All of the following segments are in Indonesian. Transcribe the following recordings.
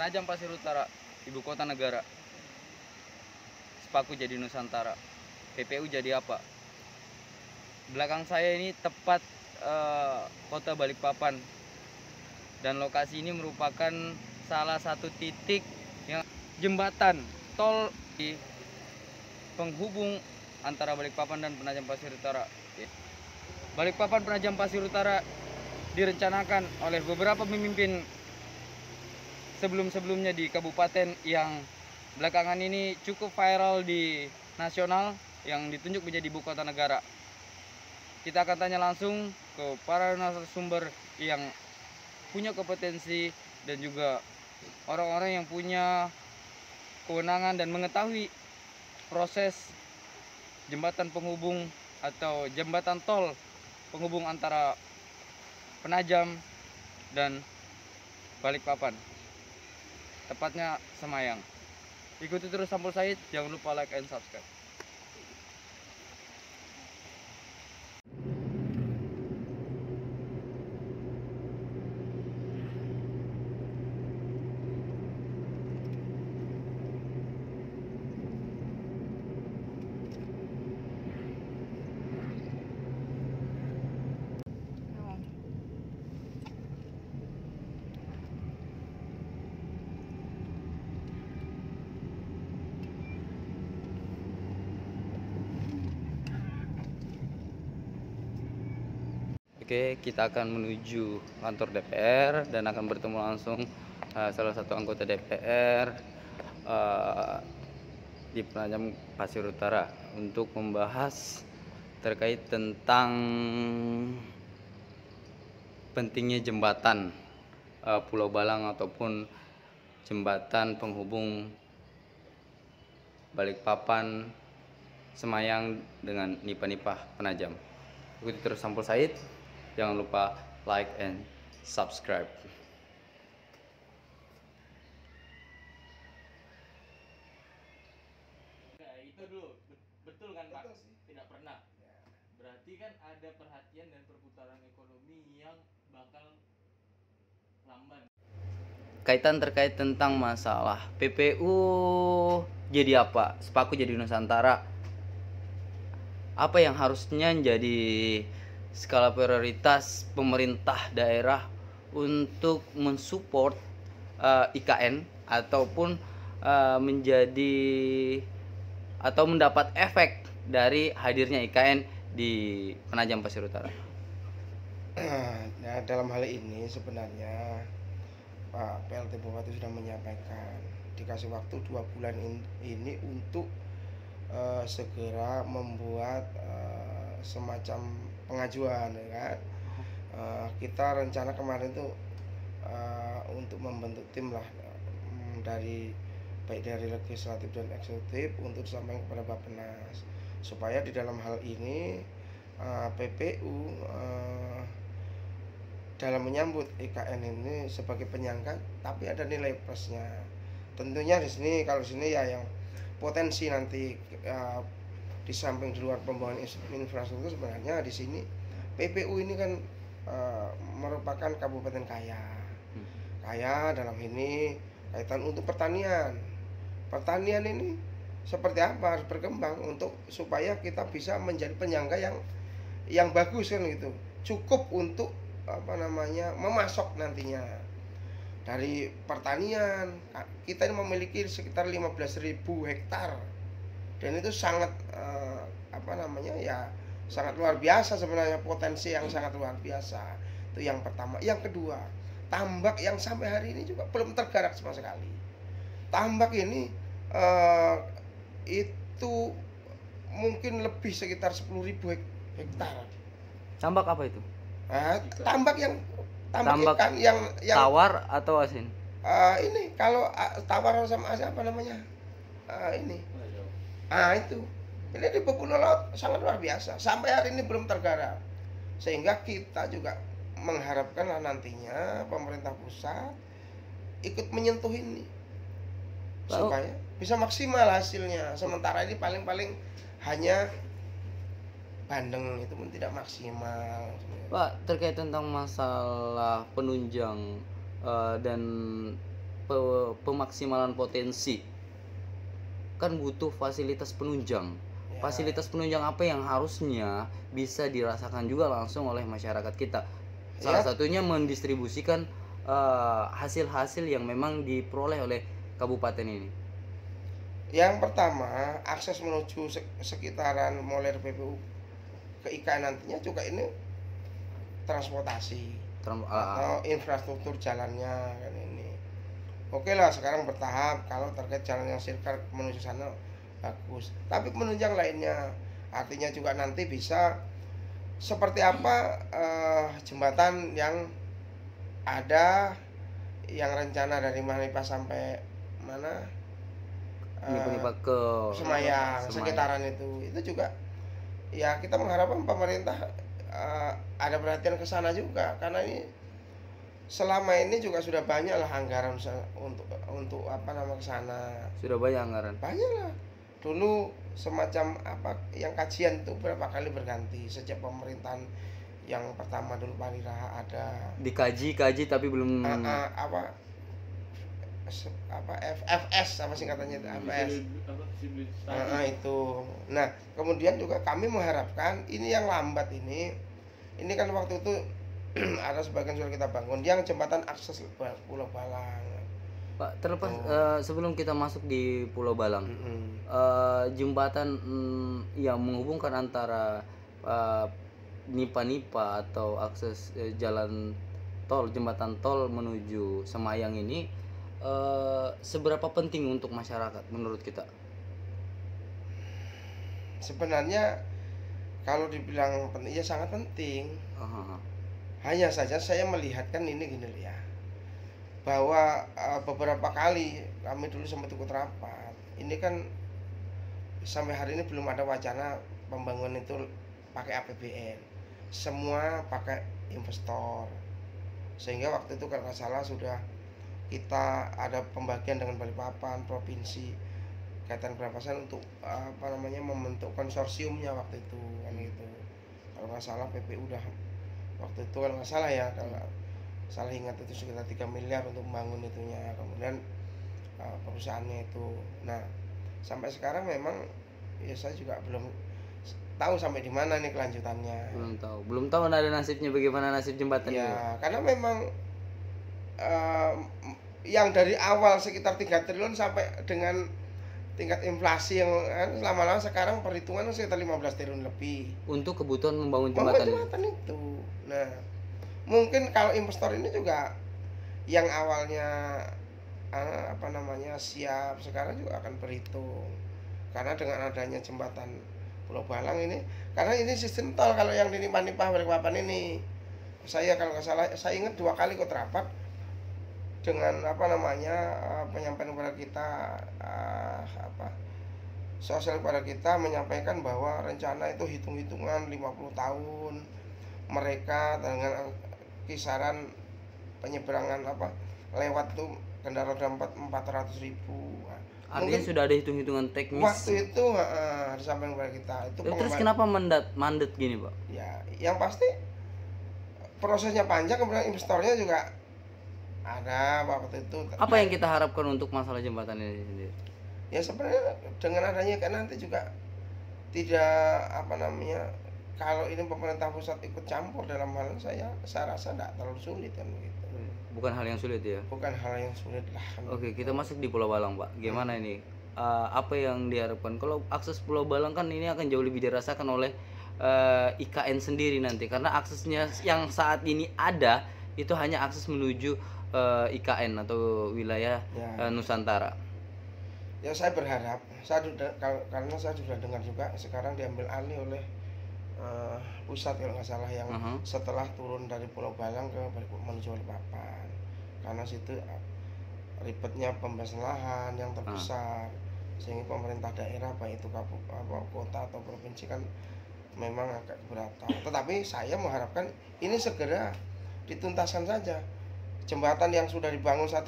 Penajam Pasir Utara, ibu kota negara. Sepaku jadi Nusantara. PPU jadi apa? Belakang saya ini tepat kota Balikpapan. Dan lokasi ini merupakan salah satu titik yang jembatan tol di penghubung antara Balikpapan dan Penajam Pasir Utara. Balikpapan Penajam Pasir Utara direncanakan oleh beberapa pemimpin sebelum-sebelumnya di kabupaten yang belakangan ini cukup viral di nasional yang ditunjuk menjadi ibu kota negara. Kita akan tanya langsung ke para narasumber yang punya kompetensi dan juga orang-orang yang punya kewenangan dan mengetahui proses jembatan penghubung atau jembatan tol penghubung antara Penajam dan Balikpapan, tepatnya Semayang. Ikuti terus Sampul Said, jangan lupa like and subscribe. Oke, kita akan menuju kantor DPR dan akan bertemu langsung salah satu anggota DPR di Penajam Pasir Utara untuk membahas terkait tentang pentingnya jembatan Pulau Balang ataupun jembatan penghubung Balikpapan, Semayang dengan Nipah-Nipah Penajam. Ikuti terus Sampul Said. Jangan lupa like and subscribe. Nah, itu dulu betul kan Pak? Tidak pernah. Berarti kan ada perhatian dan perputaran ekonomi yang bakal lamban. Kaitan terkait tentang masalah PPU jadi apa? Sepaku jadi Nusantara. Apa yang harusnya jadi skala prioritas pemerintah daerah untuk mensupport IKN ataupun menjadi atau mendapat efek dari hadirnya IKN di Penajam Pasir Utara? Nah, dalam hal ini sebenarnya Pak PLT Bupati sudah menyampaikan dikasih waktu 2 bulan ini untuk segera membuat semacam pengajuan, ya kan. Kita rencana kemarin tuh untuk membentuk tim lah dari baik dari legislatif dan eksekutif untuk disampaikan kepada Bappenas supaya di dalam hal ini PPU dalam menyambut IKN ini sebagai penyangga tapi ada nilai plusnya. Tentunya di sini kalau sini ya yang potensi nanti di samping di luar pembangunan infrastruktur sebenarnya di sini PPU ini kan merupakan kabupaten kaya dalam ini kaitan untuk pertanian ini seperti apa harus berkembang untuk supaya kita bisa menjadi penyangga yang bagus kan gitu, cukup untuk memasok nantinya dari pertanian. Kita ini memiliki sekitar 15.000 hektar dan itu sangat sangat luar biasa sebenarnya, potensi yang sangat luar biasa. Itu yang pertama. Yang kedua, tambak yang sampai hari ini juga belum tergarap sama sekali. Tambak ini itu mungkin lebih sekitar 10.000 hektar. Tambak apa itu? Tambak ikan yang tawar atau asin? Ini kalau tawar sama asin apa namanya? Itu. Ini di Pulau Laut sangat luar biasa. Sampai hari ini belum tergarap. Sehingga kita juga mengharapkan lah nantinya pemerintah pusat ikut menyentuh ini supaya bisa maksimal hasilnya. Sementara ini paling-paling hanya Bandeng itu pun tidak maksimal. Pak, terkait tentang masalah penunjang dan pemaksimalan potensi kan butuh fasilitas penunjang. Ya. Fasilitas penunjang apa yang harusnya bisa dirasakan juga langsung oleh masyarakat kita. Salah Ya. satunya mendistribusikan hasil-hasil yang memang diperoleh oleh kabupaten ini. Yang pertama, akses menuju sekitaran mulai PPU ke IKN nantinya juga ini transportasi atau infrastruktur jalannya kan ini. Oke lah, sekarang bertahap. Kalau terkait jalan yang sirkel menuju sana bagus. Tapi penunjang lainnya, artinya juga nanti bisa seperti apa jembatan yang ada yang rencana dari Manipa sampai mana? Nipa ke Semayang, sekitaran itu juga ya kita mengharapkan pemerintah ada perhatian ke sana juga, karena ini selama ini juga sudah banyak lah anggaran untuk apa nama ke sana. Sudah banyak anggaran. Banyak lah. Dulu semacam apa yang kajian itu berapa kali berganti sejak pemerintahan yang pertama dulu Paliraha ada. Dikaji tapi belum FS apa singkatannya itu FS. Itu. Nah, kemudian juga kami mengharapkan ini yang lambat ini kan waktu itu ada sebagian sudah kita bangun yang jembatan akses Pulau Balang. Pak, terlepas sebelum kita masuk di Pulau Balang, jembatan yang menghubungkan antara Nipa atau akses jalan tol, jembatan tol menuju Semayang ini seberapa penting untuk masyarakat menurut kita? Sebenarnya kalau dibilang penting ya sangat penting. Hanya saja saya melihatkan ini gini ya, bahwa beberapa kali kami dulu sempat ikut rapat. Ini kan sampai hari ini belum ada wacana pembangunan itu pakai APBN. Semua pakai investor. Sehingga waktu itu kalau nggak salah sudah kita ada pembagian dengan Balikpapan, provinsi, kaitan perampasan untuk membentuk konsorsiumnya waktu itu kan gitu. Kalau nggak salah PP udah waktu itu kalau nggak salah ya, kalau salah ingat itu sekitar 3 miliar untuk membangun itunya, kemudian perusahaannya itu. Nah sampai sekarang memang ya saya juga belum tahu sampai di mana nih kelanjutannya. Belum tahu ada nasibnya, bagaimana nasib jembatan ya itu. Karena memang yang dari awal sekitar 3 triliun sampai dengan tingkat inflasi yang lama-lama sekarang perhitungan sekitar 15 triliun lebih untuk kebutuhan membangun jembatan itu. Nah mungkin kalau investor ini juga yang awalnya siap, sekarang juga akan berhitung, karena dengan adanya jembatan Pulau Balang ini, karena ini sistem tol. Kalau yang di Nipa Balikpapan ini, saya kalau nggak salah saya ingat 2 kali ikut rapat dengan penyampaian kepada kita sosial kepada kita, menyampaikan bahwa rencana itu hitung-hitungan 50 tahun mereka dengan kisaran penyeberangan lewat tuh kendaraan roda 400.000. Artinya mungkin sudah ada hitung-hitungan teknis waktu itu disampaikan kepada kita itu. Terus kenapa mandat gini, Pak? Ya yang pasti prosesnya panjang, kemudian investornya juga ada waktu itu. Apa yang kita harapkan untuk masalah jembatan ini sendiri? Ya sebenarnya dengan adanya kan nanti juga tidak kalau ini pemerintah pusat ikut campur dalam hal saya rasa tidak terlalu sulit kan begitu. Bukan hal yang sulit ya? Bukan hal yang sulit lah kan. Oke, kita masuk di Pulau Balang, Pak. Gimana ini? Apa yang diharapkan? Kalau akses Pulau Balang kan ini akan jauh lebih dirasakan oleh IKN sendiri nanti, karena aksesnya yang saat ini ada itu hanya akses menuju IKN atau wilayah Nusantara. Ya saya berharap, karena saya sudah dengar juga sekarang diambil alih oleh pusat kalau nggak salah, yang setelah turun dari Pulau Balang ke menuju Balikpapan, karena situ ribetnya pembebasan lahan yang terbesar, sehingga pemerintah daerah baik itu kota atau provinsi kan memang agak keberatan. Tetapi saya mengharapkan ini segera dituntaskan saja. Jembatan yang sudah dibangun 1,3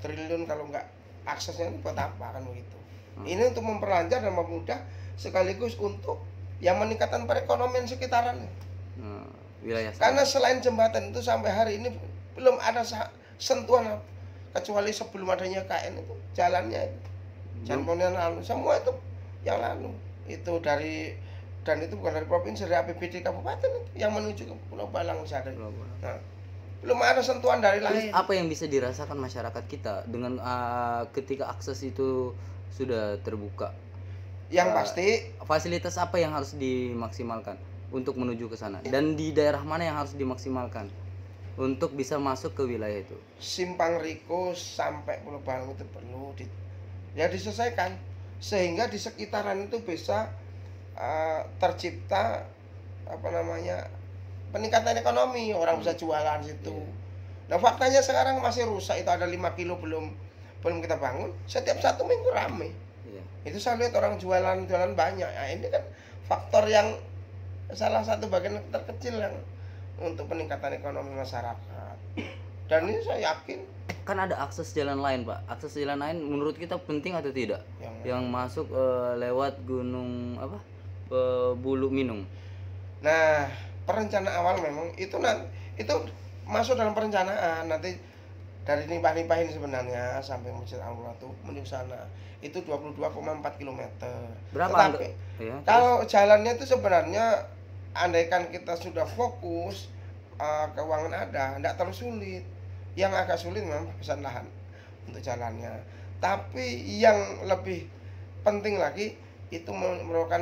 triliun kalau nggak aksesnya ini buat apa kan begitu. Ini untuk memperlancar dan mempermudah, sekaligus untuk yang meningkatkan perekonomian sekitaran wilayah. Karena selain jembatan itu sampai hari ini belum ada sentuhan kecuali sebelum adanya KN itu jalannya itu jalan pembangunan lalu semua itu yang lalu itu dari dan itu bukan dari provinsi, dari APBD kabupaten itu yang menuju ke Pulau Balang bisa ada. Pulau Balang. Nah, belum ada sentuhan dari Terus lain. apa yang bisa dirasakan masyarakat kita dengan ketika akses itu sudah terbuka? Yang Eh, pasti Fasilitas apa yang harus dimaksimalkan untuk menuju ke sana? Dan di daerah mana yang harus dimaksimalkan untuk bisa masuk ke wilayah itu? Simpang Riko sampai Pulau Balang itu perlu diselesaikan sehingga di sekitaran itu bisa tercipta apa namanya peningkatan ekonomi, orang bisa jualan situ. Nah faktanya sekarang masih rusak, itu ada 5 kilo belum kita bangun, setiap 1 minggu rame. Iya. Itu saya lihat orang jualan banyak. Nah, ini kan faktor yang salah satu bagian terkecil yang untuk peningkatan ekonomi masyarakat. Dan ini saya yakin Kan ada akses jalan lain, Pak. Akses jalan lain menurut kita penting atau tidak? Yang masuk lewat gunung apa? Bulu Minung. nah perencanaan awal memang itu itu masuk dalam perencanaan nanti dari Nipah-Nipah ini sebenarnya sampai Masjid Al-Ratu menuju sana itu 22,4 km. Berapa Tetapi ya, kalau jalannya itu sebenarnya andaikan kita sudah fokus keuangan ada, tidak terlalu sulit. Yang agak sulit memang pesan lahan untuk jalannya. Tapi yang lebih penting lagi itu merupakan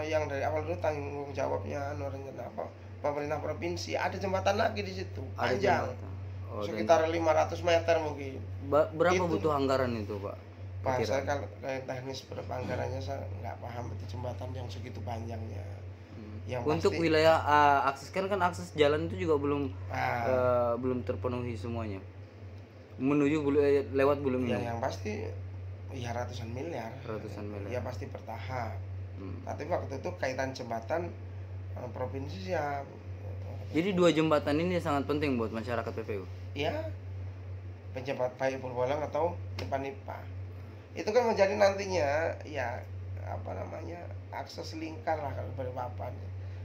yang dari awal dulu tanggung jawabnya rencana apa pemerintah provinsi. Ada jembatan lagi di situ Ada panjang jembatan. Dan sekitar 500 meter mungkin. berapa Itu. butuh anggaran itu, Pak? Pak, Perkiraan. saya kalau kayak teknis berapa anggarannya saya nggak paham itu jembatan yang segitu panjangnya. Yang Untuk pasti, wilayah akses kan akses jalan itu juga belum ah, belum terpenuhi semuanya. Menuju lewat Bulu ya Minung. yang pasti ya ratusan miliar. Ratusan miliar. Ya pasti bertahap. Hmm. Tapi waktu itu kaitan jembatan provinsi siap. Jadi 2 jembatan ini sangat penting buat masyarakat PPU. Ya penjembat baik Pulau Balang atau Nipah-Nipah. Itu kan menjadi nantinya ya apa namanya akses lingkar lah kalau Balikpapan.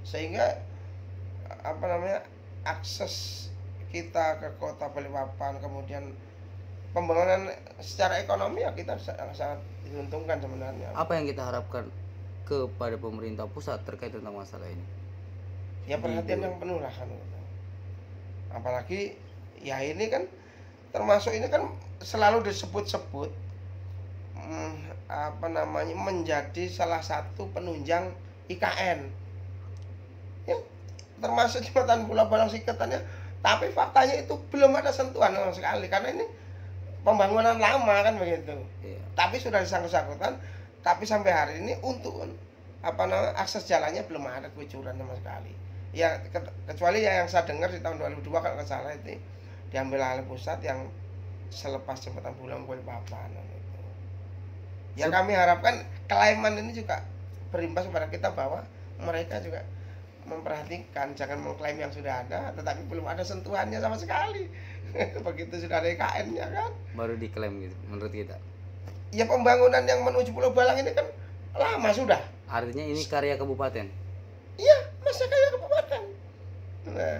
Sehingga apa namanya akses kita ke kota Balikpapan kemudian pembangunan secara ekonomi ya kita sangat diuntungkan sebenarnya. Apa yang kita harapkan kepada pemerintah pusat terkait tentang masalah ini? Ya perhatian yang penuh lah kan. Apalagi ya ini kan termasuk ini kan selalu disebut-sebut apa namanya menjadi salah satu penunjang IKN ya, termasuk jembatan Pulau Balang Siketannya, tapi faktanya itu belum ada sentuhan sama sekali karena ini pembangunan lama kan begitu. Iya. Tapi sudah disangkut-sangkutan, tapi sampai hari ini untuk apa namanya akses jalannya belum ada kebocoran sama sekali. Ya kecuali ya yang saya dengar di tahun 2002 kalau nggak salah itu diambil alih pusat yang selepas jembatan Bulang Balikpapan itu. Ya kami harapkan kelaiman ini juga berimbas kepada kita bahwa mereka juga memperhatikan, jangan mengklaim yang sudah ada tetapi belum ada sentuhannya sama sekali. Begitu sudah ada IKN-nya kan. Baru diklaim gitu menurut kita. Ya pembangunan yang menuju Pulau Balang ini kan lama sudah. Artinya ini karya kabupaten. Iya, masa kayak kabupaten. Nah,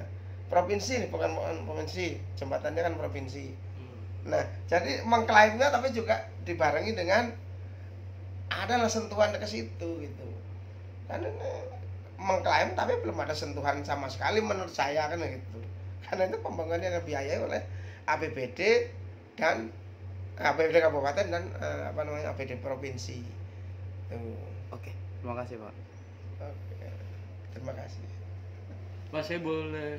provinsi bukan provinsi, jembatannya kan provinsi. Nah, jadi mengklaimnya tapi juga dibarengi dengan adalah sentuhan ke situ gitu. Karena mengklaim tapi belum ada sentuhan sama sekali menurut saya kan gitu. Karena itu pembangunannya dibiayai oleh APBD dan APBD kabupaten dan apa namanya APBD provinsi. Tuh. Oke, terima kasih, Pak. Oke. Terima kasih. Mas, saya boleh